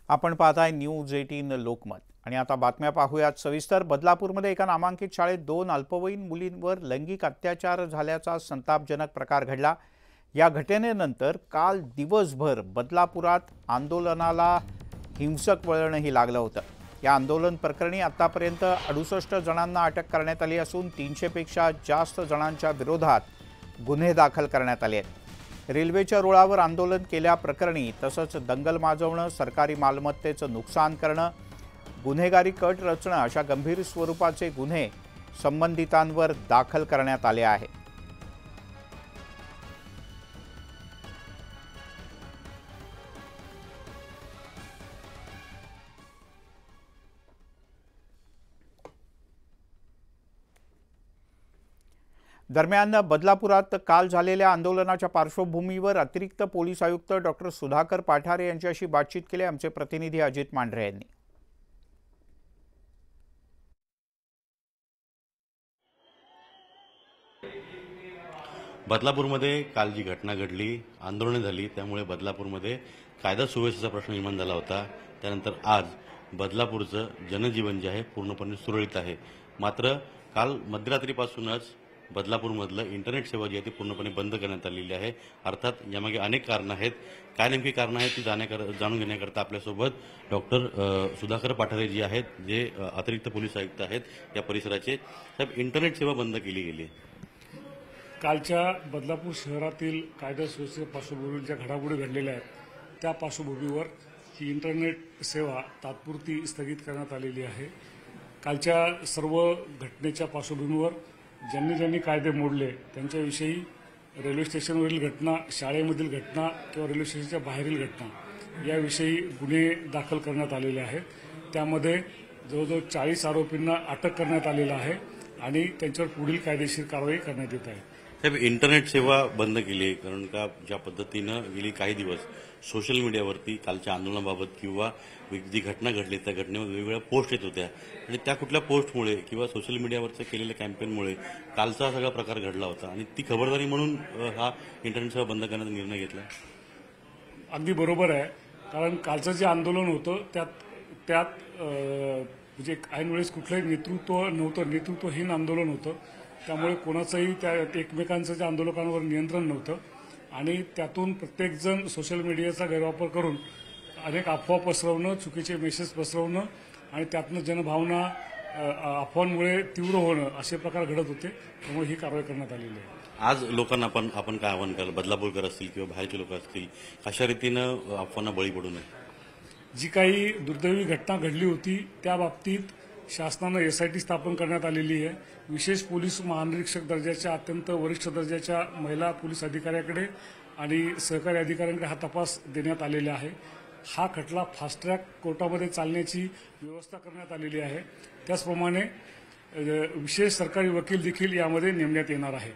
आपण पाहताय न्यूज 18 लोकमत आणि आता बातम्या पाहूयात सविस्तर। बदलापूरमध्ये एका नामांकित शाळेत 2 अल्पवयीन मुलींवर लैंगिक अत्याचार झाल्याचा संतापजनक प्रकार घडला। या घटनेनंतर काल दिवसभर बदलापुरात आंदोलनाला हिंसक वळणही लागलं होतं। या आंदोलन प्रकरणी आतापर्यंत 68 जणांना अटक करण्यात आली असून 300 पेक्षा जास्त जणांच्या विरोधात गुन्हे दाखल करण्यात आले आहेत। रेल्वेच्या रुळावर आंदोलन केल्याप्रकरणी तसंच दंगल माजवणं, सरकारी मालमत्तेचं नुकसान करणं, गुन्हेगारी कट रचणं अशा गंभीर स्वरूपाचे गुन्हे संबंधितांवर दाखल करण्यात आले आहेत। दरम्यान बदलापुरात काल झालेल्या आंदोलनाच्या पार्श्वभूमीवर अतिरिक्त पोलीस आयुक्त डॉक्टर सुधाकर पाठारे यांच्याशी बातचीत केली आमचे प्रतिनिधी अजित मांढरे यांनी। बदलापूरमध्ये काल जी घटना घडली, आंदोलन झाली, त्यामुळे बदलापूरमध्ये कायदा सुव्यवस्थेचा प्रश्न निर्माण झाला होता। त्यानंतर आज बदलापूरचं जनजीवन जे आहे पूर्णपणे सुरळीत आहे। मात्र काल मध्यरात्रीपासूनच बदलापूरमधलं इंटरनेट सेवा जी आहे ती पूर्णपणे बंद करण्यात आलेली आहे। अर्थात यामागे अनेक कारणं आहेत। काय नेमकी कारणं आहेत ती जाणून घेण्याकरता आपल्यासोबत डॉक्टर सुधाकर पाठारे जी आहेत, जे अतिरिक्त पोलीस आयुक्त आहेत या परिसराचे। साहेब, इंटरनेट सेवा बंद केली गेली। कालच्या बदलापूर शहरातील कायदा सुव्यवस्थेच्या पार्श्वभूमीवर ज्या घडामोडी घडलेल्या आहेत त्या पार्श्वभूमीवर ही इंटरनेट सेवा तात्पुरती स्थगित करण्यात आलेली आहे। कालच्या सर्व घटनेच्या पार्श्वभूमीवर ज्यांनी कायदे मोडले त्यांच्याविषयी रेल्वे स्टेशनवरील घटना, शाळेमधील घटना किंवा रेल्वे स्टेशनच्या बाहेरील घटना याविषयी गुन्हे दाखल करण्यात आलेले आहेत। त्यामध्ये जवळजवळ 40 आरोपींना अटक करण्यात आलेलं आहे आणि त्यांच्यावर पुढील कायदेशीर कारवाई करण्यात येत आहे। साहेब, इंटरनेट सेवा बंद केली आहे कारण का ज्या पद्धतीनं गेली काही दिवस सोशल मीडियावरती कालच्या आंदोलनाबाबत किंवा जी घटना घडली त्या घटनेवर वेगवेगळ्या पोस्ट येत होत्या आणि त्या कुठल्या पोस्टमुळे किंवा सोशल मीडियावरच्या केलेल्या कॅम्पेनमुळे कालचा सगळा प्रकार घडला होता आणि ती खबरदारी म्हणून हा इंटरनेट सेवा बंद करण्याचा निर्णय घेतला। अगदी बरोबर आहे, कारण कालचं जे आंदोलन होतं त्यात म्हणजे ऐन वेळेस कुठलंही नेतृत्व नव्हतं, नेतृत्वहीन आंदोलन होतं। त्यामुळे कोणाचंही त्या एकमेकांचं त्या आंदोलकांवर नियंत्रण नव्हतं आणि त्यातून प्रत्येकजण सोशल मीडियाचा गैरवापर करून अनेक अफवा पसरवणं, चुकीचे मेसेज पसरवणं आणि त्यातनं जनभावना अफवांमुळे तीव्र होणं असे प्रकार घडत होते। त्यामुळे ही कारवाई करण्यात आलेली आहे। आज लोकांना आपण काय आवाहन कराल, बदलापूरकर असतील किंवा बाहेरचे लोक असतील, अशा रीतीनं अफवांना बळी पडू नये? जी काही दुर्दैवी घटना घडली होती त्या बाबतीत शासनानं SIT स्थापन करण्यात आलेली आहे। विशेष पोलीस महानिरीक्षक दर्जाच्या अत्यंत वरिष्ठ दर्जाच्या महिला पोलीस अधिकाऱ्याकडे आणि सहकारी अधिकाऱ्यांकडे हा तपास देण्यात आलेला आहे। हा खटला फास्ट ट्रॅक कोर्टामध्ये चालण्याची व्यवस्था करण्यात आलेली आहे। त्याचप्रमाणे विशेष सरकारी वकील देखील यामध्ये नेमण्यात येणार आहे।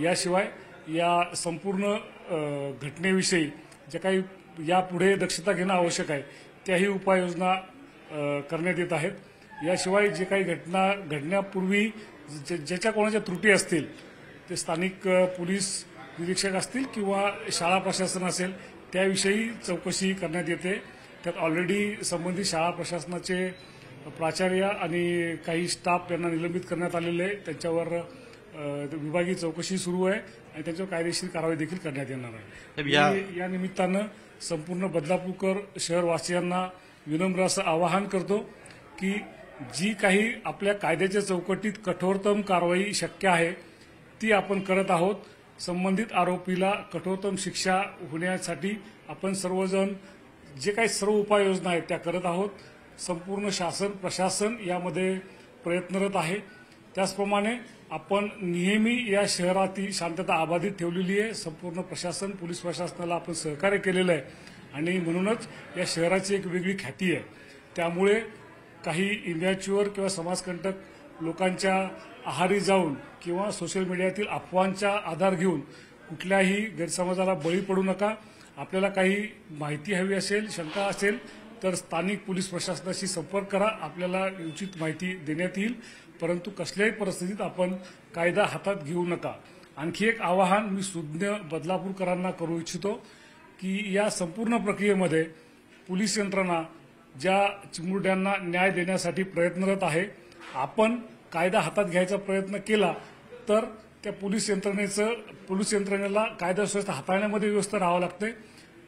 याशिवाय या संपूर्ण घटनेविषयी जे काही यापुढे दक्षता घेणं आवश्यक आहे त्याही उपाययोजना करण्यात येत आहेत। याशिवाय जे काही घटना घडण्यापूर्वी ज्याच्या कोणाच्या त्रुटी असतील ते स्थानिक पोलीस निरीक्षक असतील किंवा शाळा प्रशासन असेल त्याविषयी चौकशी करण्यात येते। त्यात ऑलरेडी संबंधित शाळा प्रशासनाचे प्राचार्य आणि काही स्टाफ यांना निलंबित करण्यात आलेले आहे। त्यांच्यावर विभागीय चौकशी सुरू आहे आणि त्यांच्यावर कायदेशीर कारवाई देखील करण्यात येणार आहे। या निमित्तानं संपूर्ण बदलापूरकर शहरवासियांना विनम्र असं आवाहन करतो की जी काही आपल्या कायद्याच्या चौकटीत कठोरतम कारवाई शक्य आहे ती आपण करत आहोत। संबंधित आरोपीला कठोरतम शिक्षा होण्यासाठी आपण सर्वजण जे काही सर्व उपाययोजना आहेत त्या करत आहोत। संपूर्ण शासन प्रशासन यामध्ये प्रयत्नरत आहे। त्याचप्रमाणे आपण नेहमी या शहरातील शांतता अबाधित ठेवलेली आहे। संपूर्ण प्रशासन, पोलीस प्रशासनाला आपण सहकार्य केलेलं आहे आणि म्हणूनच या शहराची एक वेगळी ख्याती आहे। त्यामुळे काही इमॅच्युअर किंवा समाजकंटक लोकांच्या आहारी जाऊन किंवा सोशल मीडियातील अफवांचा आधार घेऊन कुठल्याही गैरसमजाला बळी पडू नका। आपल्याला काही माहिती हवी असेल, शंका असेल तर स्थानिक पोलीस प्रशासनाशी संपर्क करा, आपल्याला उचित माहिती देण्यात येईल। परंतु कसल्याही परिस्थितीत आपण कायदा हातात घेऊ नका। आणखी एक आवाहन मी सुज्ञ बदलापूरकरांना करू इच्छितो की या संपूर्ण प्रक्रियेमध्ये पोलीस यंत्रणा ज्या चिमुरड्यांना न्याय देण्यासाठी प्रयत्नरत आहे. आपण कायदा हातात घ्यायचा प्रयत्न केला तर त्या पोलीस यंत्रणेला कायदा सुव्यवस्था हाताळण्यामध्ये व्यवस्था राहावं लागते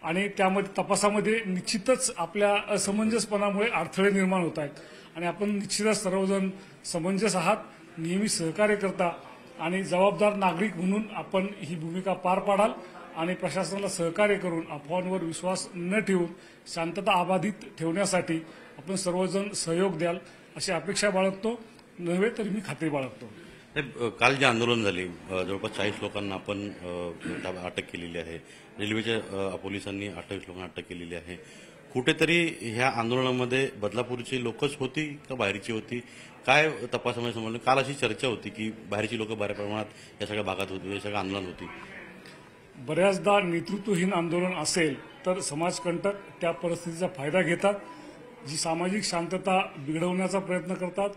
आणि त्यामध्ये तपासामध्ये निश्चितच आपल्या असमंजसपणामुळे अडथळे निर्माण होत आहेत आणि आपण निश्चितच सर्वजण समंजस आहात, नेहमी सहकार्य करता आणि जबाबदार नागरिक म्हणून आपण ही भूमिका पार पाडाल आणि प्रशासनाला सहकार्य करून अफवांवर विश्वास न ठेवून शांतता अबाधित ठेवण्यासाठी आपण सर्वजण सहयोग द्याल अशी अपेक्षा बाळगतो, नव्हे तर मी खात्री बाळगतो. काल जे आंदोलन झाले जवळपास 40 लोकांना आपण अटक केलेली आहे. रेल्वेच्या पोलिसांनी 28 लोकांना अटक केलेली आहे. कुठेतरी ह्या आंदोलनामध्ये बदलापूरची लोकच होती का बाहेरची होती, काय तपासामध्ये समजलं? काल अशी चर्चा होती की बाहेरची लोक बऱ्या प्रमाणात या सगळ्या भागात होती, या सगळ्या आंदोलनात होती. बऱ्याचदा नेतृत्वहीन आंदोलन असेल तर समाजकंटक त्या परिस्थितीचा फायदा घेतात, जी सामाजिक शांतता बिघडवण्याचा प्रयत्न करतात,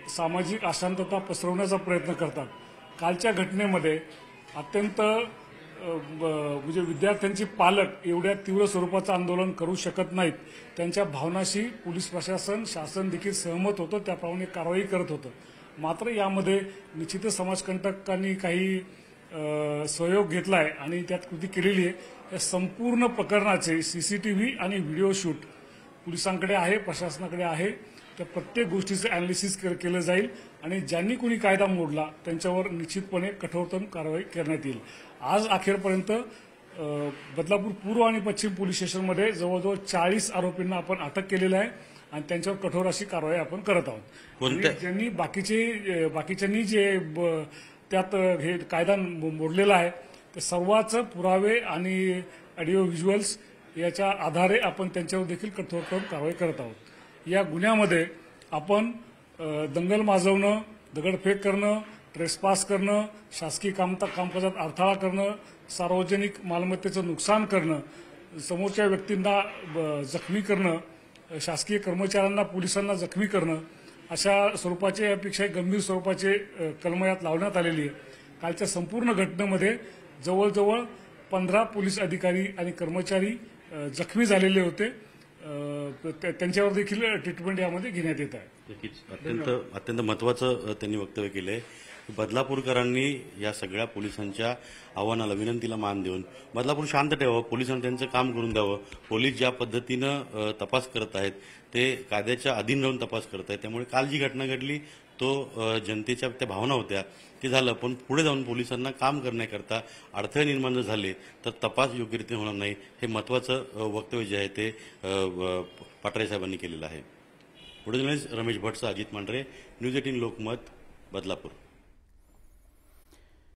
सामाजिक अशांतता पसरवण्याचा प्रयत्न करतात. कालच्या घटनेमध्ये अत्यंत म्हणजे विद्यार्थ्यांचे पालक एवढ्या तीव्र स्वरूपाचं आंदोलन करू शकत नाहीत. त्यांच्या भावनाशी पोलीस प्रशासन, शासन देखील सहमत होतं, त्याप्रमाणे कारवाई करत होतं. मात्र यामध्ये निश्चितच समाजकंटकांनी काही सहयोग घेतलाय आणि त्यात कृती केलेली आहे. या संपूर्ण प्रकरणाचे सीसीटीव्ही आणि व्हिडिओ शूट पोलिसांकडे आहे, प्रशासनाकडे आहे. त्या प्रत्येक गोष्टीचं अॅनालिसिस केलं जाईल आणि ज्यांनी कोणी कायदा मोडला त्यांच्यावर निश्चितपणे कठोरतम कारवाई करण्यात येईल. आज अखेरपर्यंत बदलापूर पूर्व आणि पश्चिम पोलीस स्टेशनमध्ये जवळजवळ 40 आरोपींना आपण अटक केलेलं आहे आणि त्यांच्यावर कठोर अशी कारवाई आपण करत आहोत. ज्यांनी बाकीच्यांनी जे त्यात हे कायदा मोडलेला आहे ते सर्वांचे पुरावे आणि ऑडिओ व्हिज्युअल्स याच्या आधारे आपण त्यांच्यावर देखील कठोरतम कारवाई करत आहोत. या गुन्ह्यामध्ये आपण दंगल माजवणं, दगडफेक करणं, ट्रेसपास करणं, शासकीय कामकाजात अडथळा करणं, सार्वजनिक मालमत्तेचं नुकसान करणं, समोरच्या व्यक्तींना जखमी करणं, शासकीय कर्मचाऱ्यांना, पोलिसांना जखमी करणं अशा स्वरूपाचे यापेक्षा गंभीर स्वरूपाचे कलम यात लावण्यात आलेली आहे. कालच्या संपूर्ण घटनेमध्ये जवळजवळ 15 पोलीस अधिकारी आणि कर्मचारी जखमी झालेले होते. त्यांच्यावर देखील ट्रीटमेंट यामध्ये घेण्यात येत आहे. अत्यंत महत्वाचं त्यांनी वक्तव्य केलंय. बदलापूरकरांनी या सगळ्या पोलिसांच्या आव्हानाला, विनंतीला मान देऊन बदलापूर शांत ठेवावं, पोलिसांनी त्यांचं काम करून द्यावं. पोलीस ज्या पद्धतीनं तपास करत आहेत ते कायद्याच्या अधीन राहून तपास करत आहेत. त्यामुळे काल जी घटना घडली तो जनतेच्या त्या भावना होत्या ते झालं, पण पुढे जाऊन पोलिसांना काम करण्याकरता अडथळे निर्माण जर झाले तर तपास योग्यरीत्या होणार नाही. हे महत्वाचं वक्तव्य जे आहे ते पाटरे साहेबांनी केलेलं आहे. पुढे रमेश भटसह अजित मांढरे, न्यूज 18 लोकमत, बदलापूर.